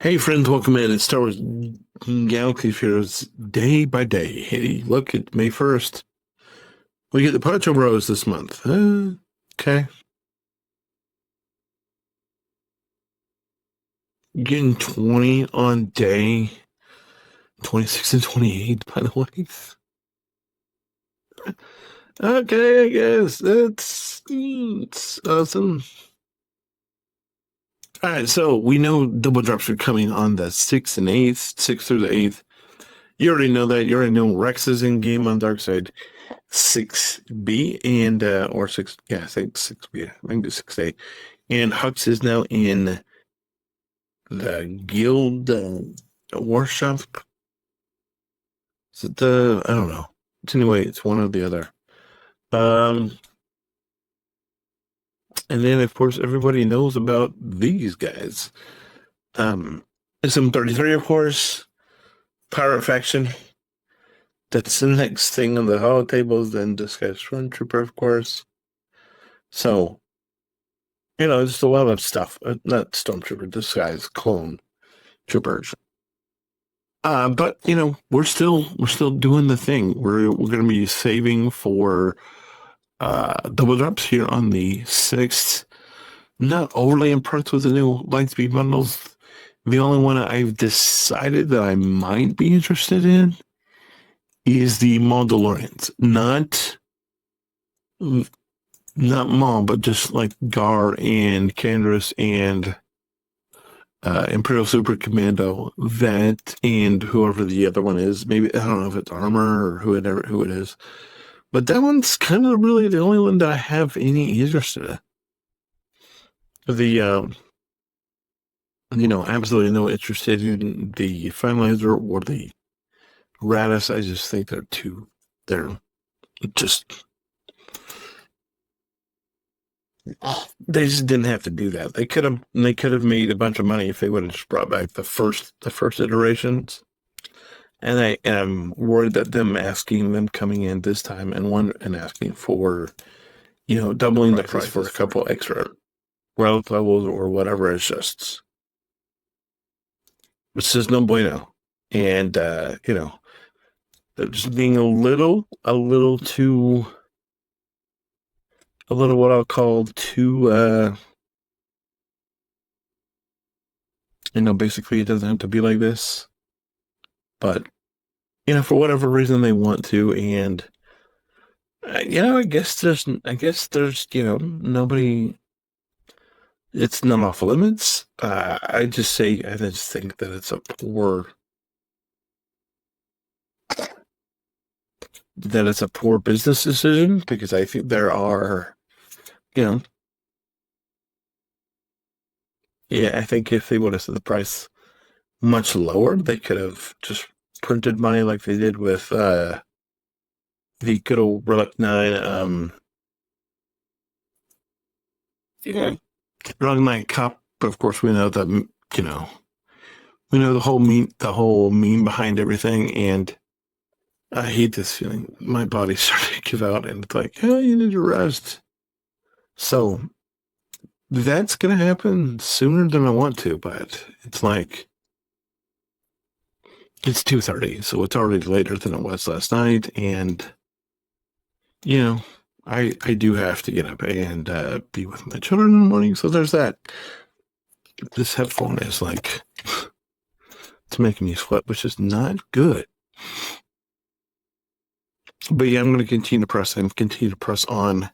Hey friends, welcome in. It's Star Wars Galaxy Heroes day by day. Hey, look, it's May 1st. We get the Poncho Bros this month. Okay. Getting 20 on day 26 and 28, by the way. Okay, I guess. It's awesome. All right, so we know double drops are coming on the 6th and 8th, 6th through the 8th. You already know that. You already know Rex is in game on Darkseid. 6B and or 6, yeah, I think 6B. I think it's 6A. And Hux is now in the guild workshop. Is it the, I don't know. It's anyway, it's one or the other. Um and then of course everybody knows about these guys. SM33, of course, Pirate Faction. That's the next thing on the holo tables, then Disguised Stormtrooper, of course. So just a lot of stuff. Not Stormtrooper, Disguised Clone Troopers. But we're still doing the thing. We're gonna be saving for double drops here on the 6th. Not overly impressed with the new Lightspeed bundles. The only one I've decided that I might be interested in is the Mandalorians. Not Maul, but just like Gar and Candace and Imperial Super Commando, that and whoever the other one is. Maybe I don't know if it's Armor or who it is. But that one's kind of really the only one that I have any interest in. Absolutely no interest in the Finalizer or the Radis. I just think they're just, they just didn't have to do that. They could have made a bunch of money if they would have just brought back the first iterations. And I'm worried that them coming in this time and asking for, doubling the price for a couple extra relic levels or whatever, it's just no bueno. And just being a little what I'll call too basically it doesn't have to be like this. But for whatever reason they want to, and I guess there's nobody. It's not off limits. I just think that it's a poor business decision, because I think there are, I think if they would have set the price much lower, they could have just printed money like they did with the good old Relic 9 Relic 9 Cup. But of course we know that we know the whole meme behind everything, and I hate this feeling. My body's starting to give out, and it's like, oh, you need to rest. So that's gonna happen sooner than I want to, but it's like it's 2:30, so it's already later than it was last night, and I do have to get up and be with my children in the morning. So there's that. This headphone is like, it's making me sweat, which is not good. But yeah, I'm going to continue to press on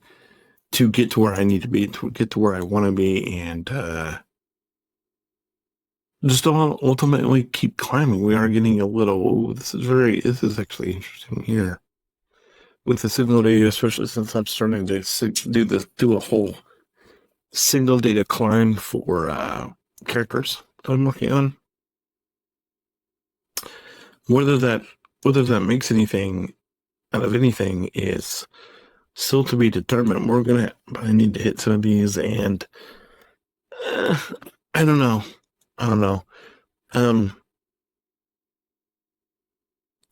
to get to where I need to be, to get to where I want to be, and just ultimately keep climbing. We are getting a little. This is actually interesting here with the single data, especially since I'm starting to do a whole single data climb for characters that I'm working on. Whether that makes anything out of anything is still to be determined. I need to hit some of these, and I don't know.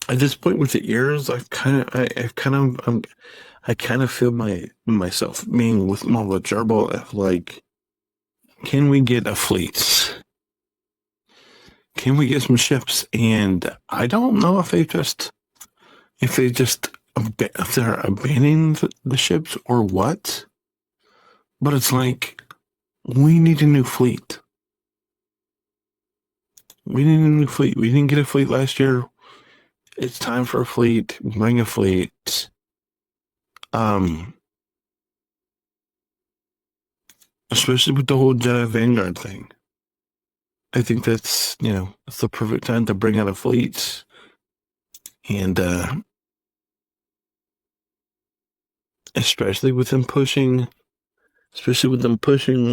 At this point with the ears, I kind of feel myself being with more of a gerbil of like, can we get a fleet? can we get some ships? And I don't know if if they're abandoning the ships or what. But it's like, we need a new fleet. We need a new fleet. We didn't get a fleet last year. It's time for a fleet. Bring a fleet. Especially with the whole Jedi Vanguard thing. I think that's, it's the perfect time to bring out a fleet. And especially with them pushing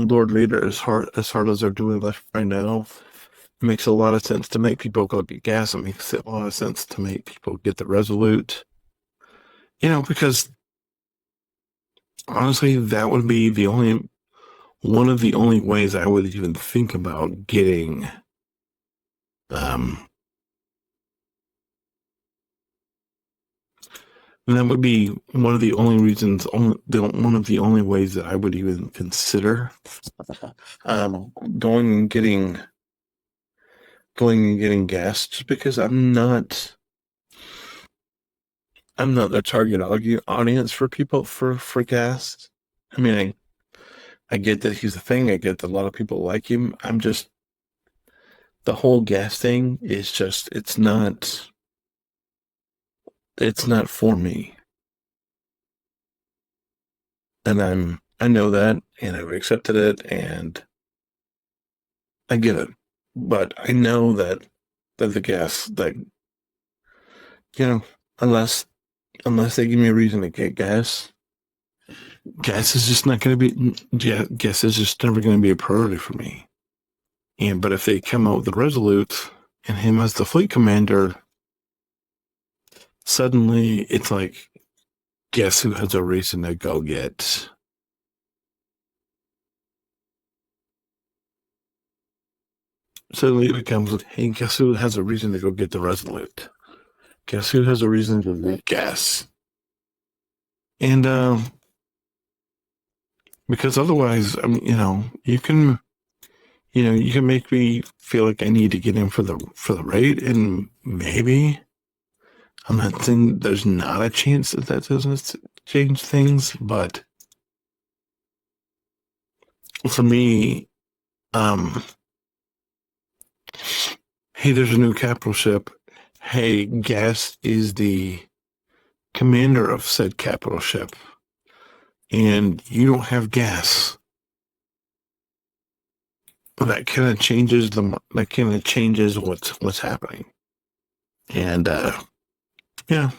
Lord Vader as hard as they're doing left right now. It makes a lot of sense to make people go get gas. It makes a lot of sense to make people get the Resolute. Because honestly, that would be one of the only ways I would even think about getting and that would be one of the only reasons, one of the only ways that I would even consider going and getting gas, just because I'm not the target audience for people for gas. I mean, I get that he's a thing. I get that a lot of people like him. I'm just, the whole gas thing is just, it's not for me. And I know that, and I've accepted it, and I get it. But I know that the gas, that, unless they give me a reason to get gas is just not going to be, gas is just never going to be a priority for me. But if they come out with the Resolute and him as the fleet commander, suddenly it's like, guess who has a reason to go get? Suddenly it becomes, hey, guess who has a reason to go get the Resolute? Guess who has a reason to get gas? And because otherwise, you can make me feel like I need to get in for the raid, and maybe I'm not saying there's not a chance that doesn't change things, but for me, hey, there's a new capital ship. Hey, gas is the commander of said capital ship, and you don't have gas. That kind of changes what's happening. And yeah,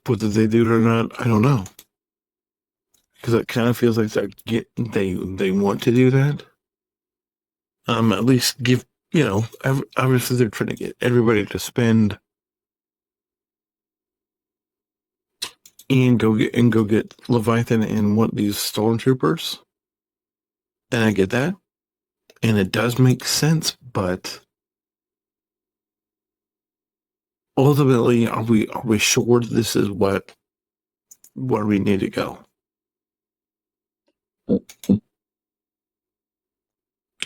whether they do it or not, I don't know, because it kind of feels like they want to do that. At least give, obviously they're trying to get everybody to spend and go get Leviathan and want these stormtroopers. And I get that, and it does make sense, but ultimately, are we sure this is where we need to go?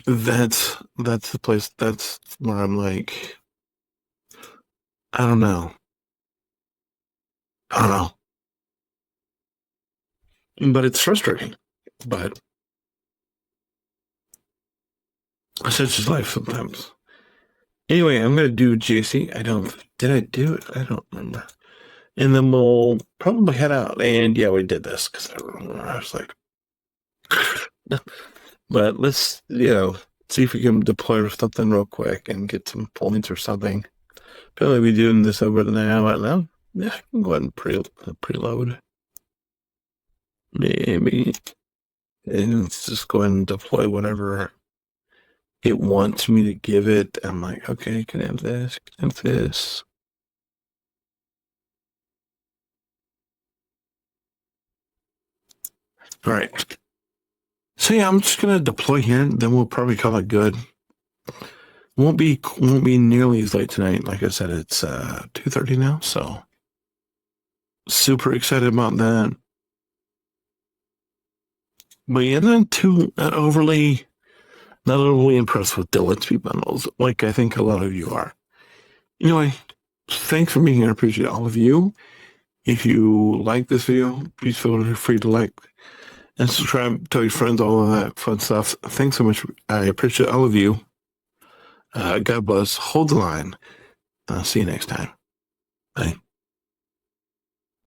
That's the place. That's where I'm like, I don't know. But it's frustrating. But such is life sometimes. Anyway, I'm gonna do JC. Did I do it? I don't remember. And then we'll probably head out. And yeah, we did this because I was like, but let's, see if we can deploy something real quick and get some points or something. Probably be doing this over the now. Yeah, I can go ahead and preload. Maybe. And let's just go ahead and deploy whatever it wants me to give it. I'm like, okay, can I have this? Can I have this? All right. So yeah, I'm just gonna deploy here. Then we'll probably call it good. Won't be nearly as late tonight. Like I said, it's 2:30 now, so super excited about that. But yeah, not not overly impressed with the Let's Be bundles, like I think a lot of you are. Anyway, thanks for being here. I appreciate all of you. If you like this video, please feel free to like and subscribe, tell your friends, all of that fun stuff. Thanks so much. I appreciate all of you. God bless. Hold the line. I'll see you next time. Bye.